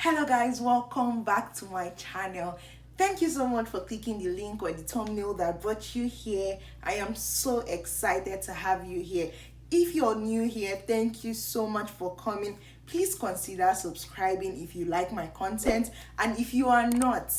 Hello guys, welcome back to my channel. Thank you so much for clicking the link or the thumbnail that brought you here. I am so excited to have you here. If you're new here, thank you so much for coming. Please consider subscribing if you like my content, and if you are not,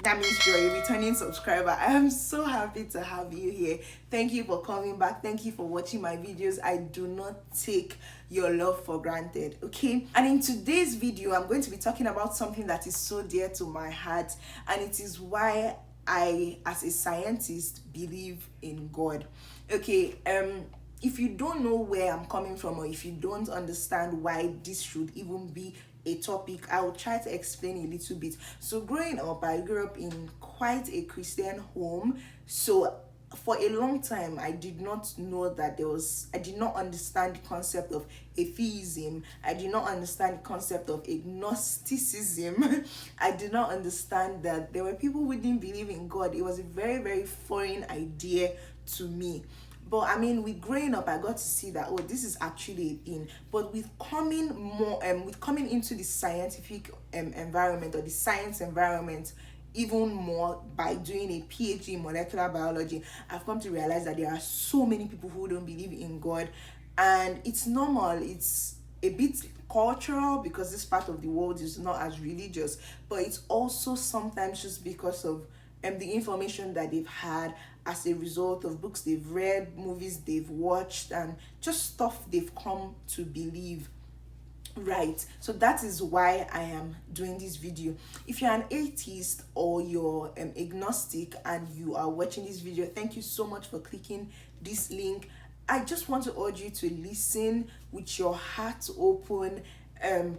that means you're a returning subscriber. I am so happy to have you here. Thank you for coming back. Thank you for watching my videos. I do not take your love for granted, okay? And in today's video, I'm going to be talking about something that is so dear to my heart, and it is why I, as a scientist, believe in God. Okay, if you don't know where I'm coming from, or if you don't understand why this should even be a topic, I'll try to explain a little bit. So growing up, I grew up in quite a Christian home. So for a long time, I did not know that I did not understand the concept of atheism. I did not understand the concept of agnosticism. I did not understand that there were people who didn't believe in God. It was a very, very foreign idea to me. But I mean, with growing up, I got to see that, oh, this is actually a thing. But with coming into the scientific environment, or the science environment, even more by doing a PhD in molecular biology, I've come to realize that there are so many people who don't believe in God, and it's normal. It's a bit cultural because this part of the world is not as religious, but it's also sometimes just because of the information that they've had as a result of books they've read, movies they've watched, and just stuff they've come to believe. Right, so that is why I am doing this video. If you're an atheist or you're agnostic and you are watching this video, thank you so much for clicking this link. I just want to urge you to listen with your heart open.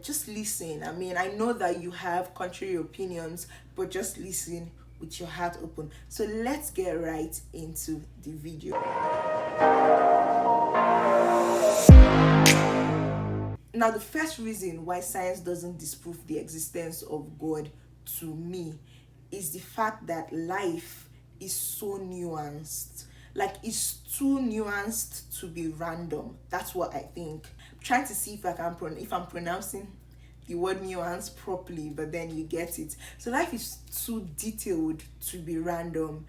Just listen. I mean, I know that you have contrary opinions, but just listen with your heart open. So let's get right into the video. Now, the first reason why science doesn't disprove the existence of God, to me, is the fact that life is so nuanced. Like, it's too nuanced to be random. That's what I think. I'm trying to see if I'm pronouncing the word nuance properly, but then you get it. So life is too detailed to be random.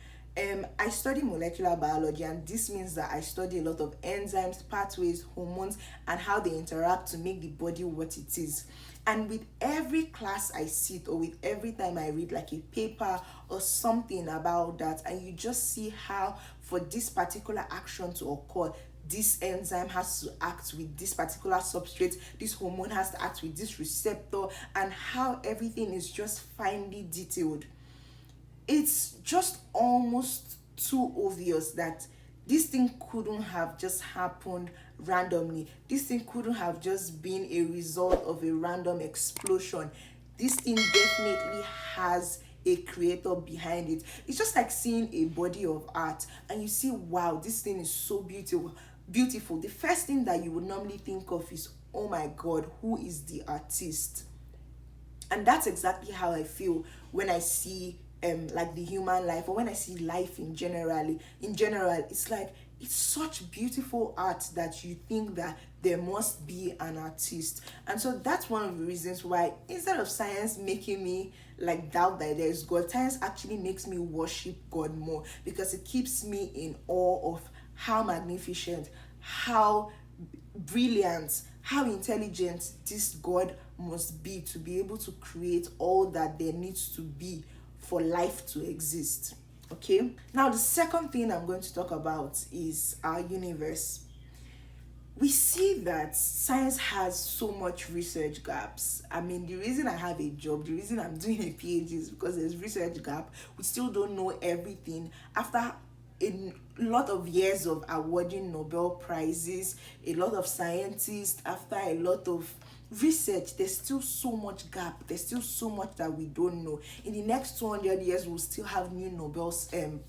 I study molecular biology, and this means that I study a lot of enzymes, pathways, hormones, and how they interact to make the body what it is. And with every class I sit, or with every time I read like a paper or something about that, and you just see how for this particular action to occur, this enzyme has to act with this particular substrate, this hormone has to act with this receptor, and how everything is just finely detailed. It's just almost too obvious that this thing couldn't have just happened randomly. This thing couldn't have just been a result of a random explosion. This thing definitely has a creator behind it. It's just like seeing a body of art and you see, wow, this thing is so beautiful. The first thing that you would normally think of is, oh my God, who is the artist? And that's exactly how I feel when I see like the human life, or when I see life in general. It's like, it's such beautiful art that you think that there must be an artist. And so that's one of the reasons why, instead of science making me like doubt that there is God, science actually makes me worship God more, because it keeps me in awe of how magnificent, how brilliant, how intelligent this God must be to be able to create all that there needs to be for life to exist. Okay, now the second thing I'm going to talk about is our universe. We see that science has so much research gaps. I mean, the reason I have a job, the reason I'm doing a PhD is because there's research gap. We still don't know everything. After a lot of years of awarding Nobel Prizes, a lot of scientists, after a lot of research, there's still so much gap. There's still so much that we don't know. In the next 200 years, we'll still have new Nobel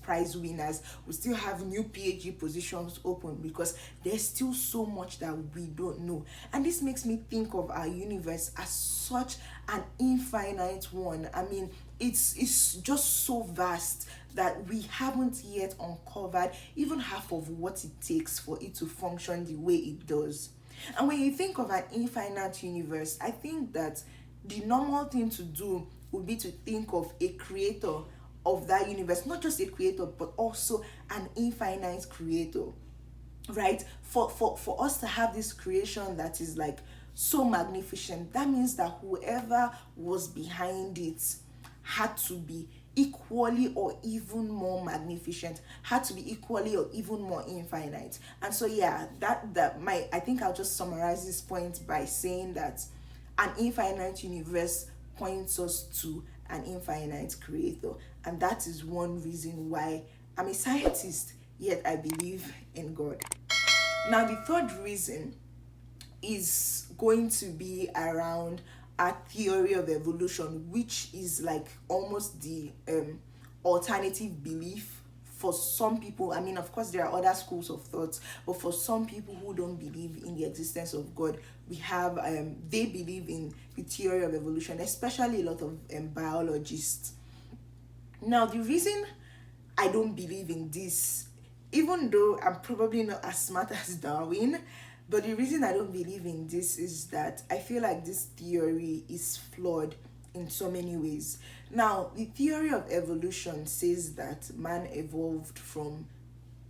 Prize winners. We'll still have new PhD positions open, because there's still so much that we don't know. And this makes me think of our universe as such an infinite one. I mean, it's just so vast that we haven't yet uncovered even half of what it takes for it to function the way it does. And when you think of an infinite universe, I think that the normal thing to do would be to think of a creator of that universe, not just a creator, but also an infinite creator, right? For us to have this creation that is like so magnificent, that means that whoever was behind it had to be equally or even more magnificent, had to be equally or even more infinite. And so yeah, that my I think I'll just summarize this point by saying that an infinite universe points us to an infinite creator. And that is one reason why I'm a scientist, yet I believe in God. Now, the third reason is going to be around a theory of evolution, which is like almost the alternative belief for some people. I mean, of course, there are other schools of thought, but for some people who don't believe in the existence of God, we have they believe in the theory of evolution, especially a lot of biologists. Now, the reason I don't believe in this, even though I'm probably not as smart as Darwin, but the reason I don't believe in this is that I feel like this theory is flawed in so many ways. Now, the theory of evolution says that man evolved from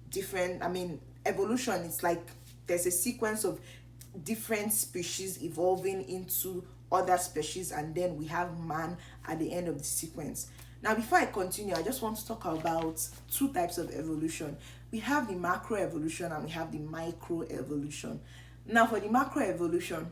different, I mean, evolution is like there's a sequence of different species evolving into other species, and then we have man at the end of the sequence. Now, before I continue, I just want to talk about two types of evolution. We have the macro evolution and we have the micro evolution. Now, for the macro evolution,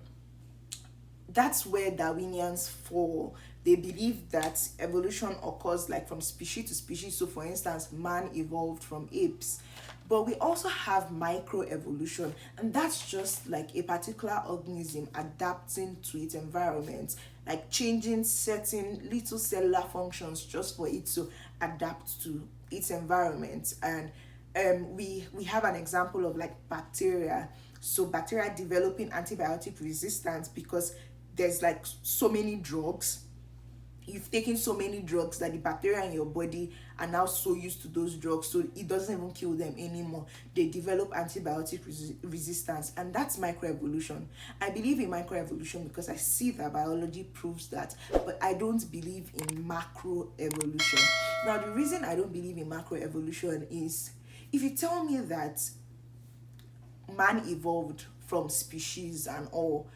that's where Darwinians fall. They believe that evolution occurs like from species to species. So, for instance, man evolved from apes. But we also have microevolution, and that's just like a particular organism adapting to its environment, like changing certain little cellular functions just for it to adapt to its environment. And we have an example of like bacteria. So bacteria developing antibiotic resistance because there's like so many drugs, you've taken so many drugs that the bacteria in your body are now so used to those drugs, so it doesn't even kill them anymore. They develop antibiotic resistance, and that's microevolution. I believe in microevolution because I see that biology proves that, but I don't believe in macroevolution. Now, the reason I don't believe in macroevolution is if you tell me that man evolved from species and all,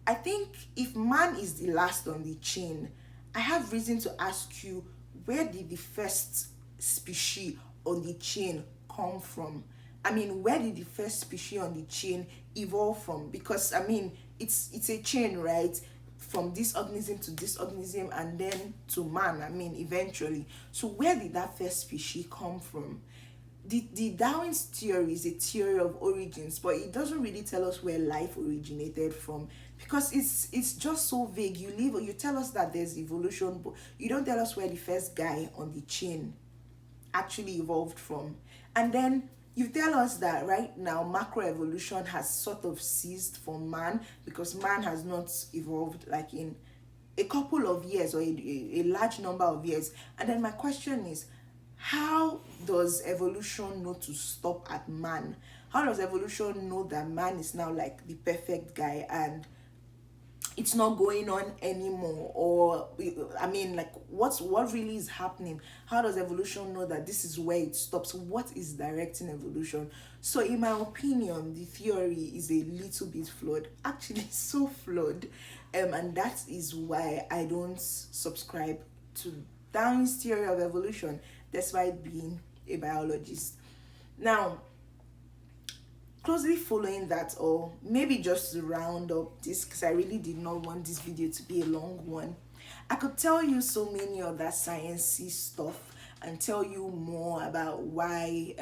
I think if man is the last on the chain, I have reason to ask you, where did the first species on the chain come from? I mean, where did the first species on the chain evolve from? Because I mean, it's a chain, right? From this organism to this organism and then to man, I mean, eventually. So where did that first species come from? The Darwin's theory is a theory of origins, but it doesn't really tell us where life originated from, because it's just so vague. You tell us that there's evolution, but you don't tell us where the first guy on the chain actually evolved from. And then you tell us that right now macroevolution has sort of ceased for man because man has not evolved like in a couple of years or a large number of years. And then my question is, how does evolution know to stop at man? How does evolution know that man is now like the perfect guy and it's not going on anymore? Or I mean, like what really is happening? How does evolution know that this is where it stops? What is directing evolution? So in my opinion, the theory is a little bit flawed, actually so flawed, and that is why I don't subscribe to Darwin's theory of evolution despite being a biologist. Now, closely following that, or maybe just to round up this, because I really did not want this video to be a long one, I could tell you so many other sciencey stuff and tell you more about why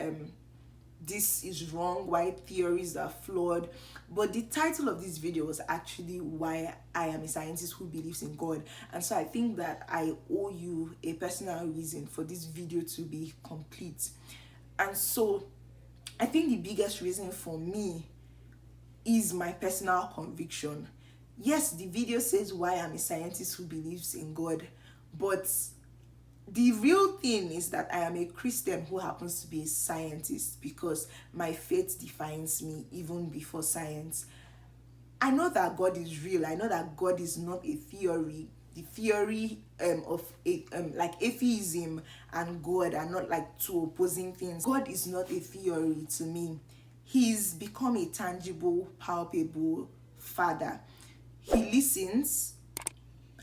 this is wrong, why theories are flawed, but the title of this video was actually why I am a scientist who believes in God. And so I think that I owe you a personal reason for this video to be complete. And so I think the biggest reason for me is my personal conviction. Yes, the video says why I'm a scientist who believes in God, but the real thing is that I am a Christian who happens to be a scientist because my faith defines me even before science. I know that God is real. I know that God is not a theory. The theory of like atheism and God are not like two opposing things. God is not a theory to me. He's become a tangible, palpable Father. He listens.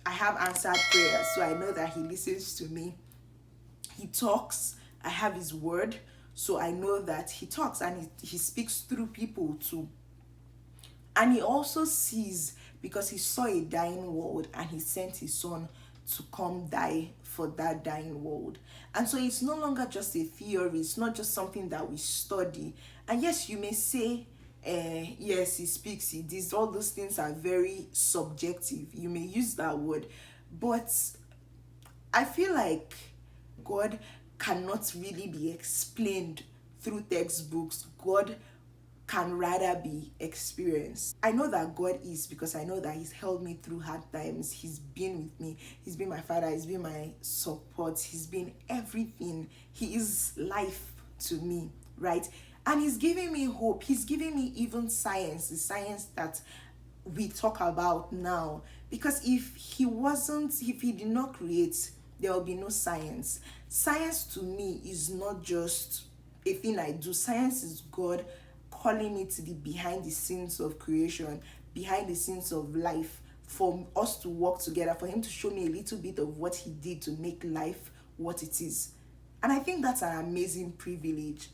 I have answered prayers, so I know that He listens to me. He talks. I have His word, so I know that He talks, and he speaks through people too. And He also sees, because He saw a dying world and He sent His Son to come die for that dying world. And so it's no longer just a theory, it's not just something that we study. And yes, you may say, yes, He speaks, He does, all those things are very subjective. You may use that word, but I feel like God cannot really be explained through textbooks. God can rather be experienced. I know that God is, because I know that He's held me through hard times. He's been with me. He's been my Father. He's been my support. He's been everything. He is life to me, right? And He's giving me hope. He's giving me even science, the science that we talk about now. Because if He did not create, there will be no science. Science to me is not just a thing I do. Science is God calling me to the behind the scenes of creation, behind the scenes of life, for us to work together, for Him to show me a little bit of what He did to make life what it is. And I think that's an amazing privilege.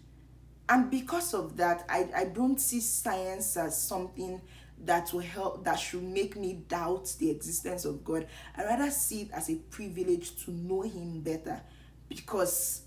And because of that, I don't see science as something that will help, that should make me doubt the existence of God. I rather see it as a privilege to know Him better, because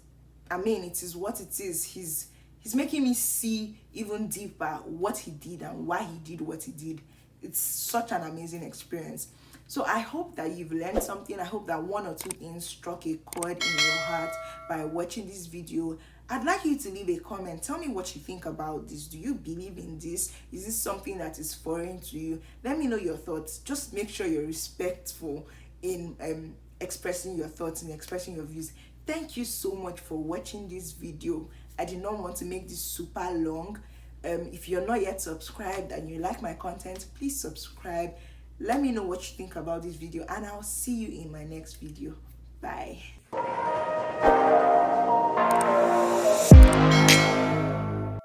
it is what it is. He's making me see even deeper what He did and why He did what He did. It's such an amazing experience. So I hope that you've learned something. I hope that one or two things struck a chord in your heart by watching this video. I'd like you to leave a comment. Tell me what you think about this. Do you believe in this? Is this something that is foreign to you? Let me know your thoughts. Just make sure you're respectful in expressing your thoughts and expressing your views. Thank you so much for watching this video. I did not want to make this super long. If you're not yet subscribed and you like my content, please subscribe. Let me know what you think about this video, and I'll see you in my next video. Bye.